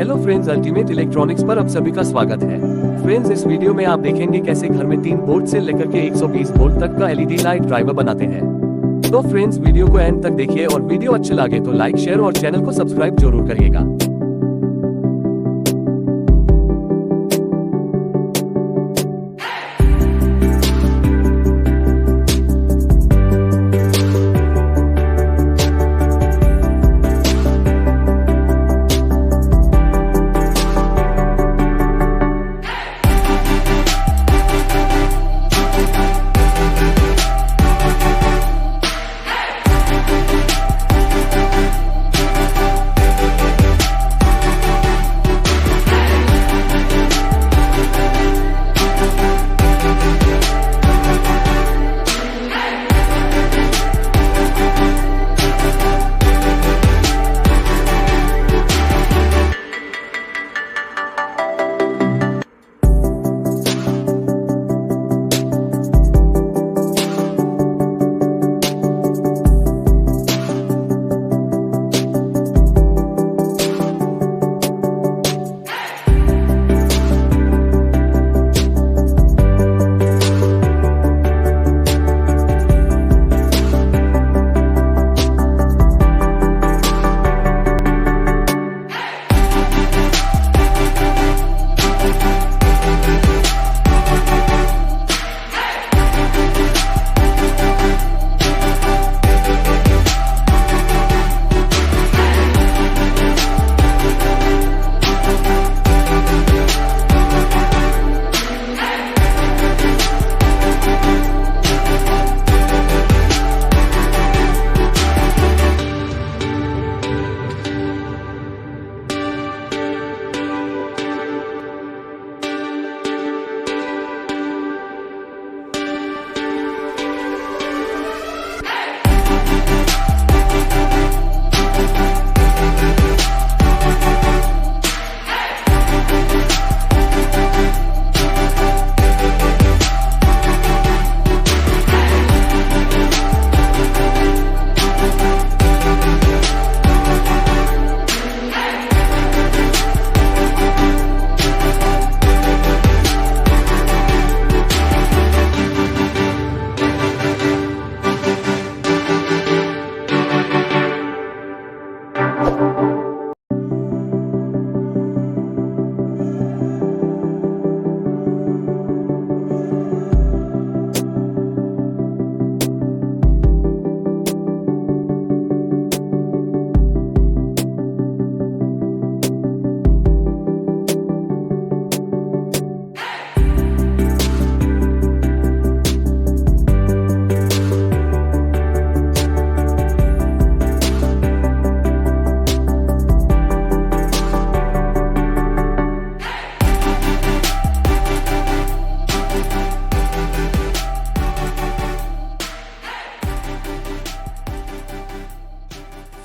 Hello friends, ultimate electronics पर आप सभी का स्वागत है। फ्रेंड्स, इस वीडियो में आप देखेंगे कैसे घर में 3 वोल्ट से लेकर के 120 वोल्ट तक का एलईडी लाइट ड्राइवर बनाते हैं। तो फ्रेंड्स, वीडियो को एंड तक देखिए और वीडियो अच्छा लगे तो लाइक, शेयर और चैनल को सब्सक्राइब जरूर करिएगा।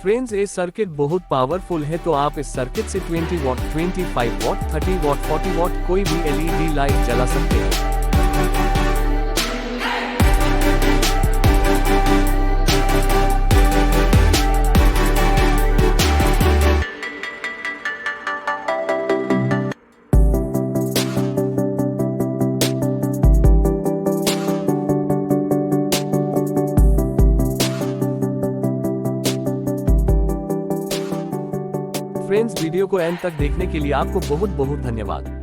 फ्रेंड्स, ये सर्किट बहुत पावरफुल है, तो आप इस सर्किट से 20 वॉट, 25 वॉट, 30 वॉट, 40 वॉट कोई भी एलईडी लाइट जला सकते हैं। फ्रेंड्स, वीडियो को एंड तक देखने के लिए आपको बहुत बहुत धन्यवाद।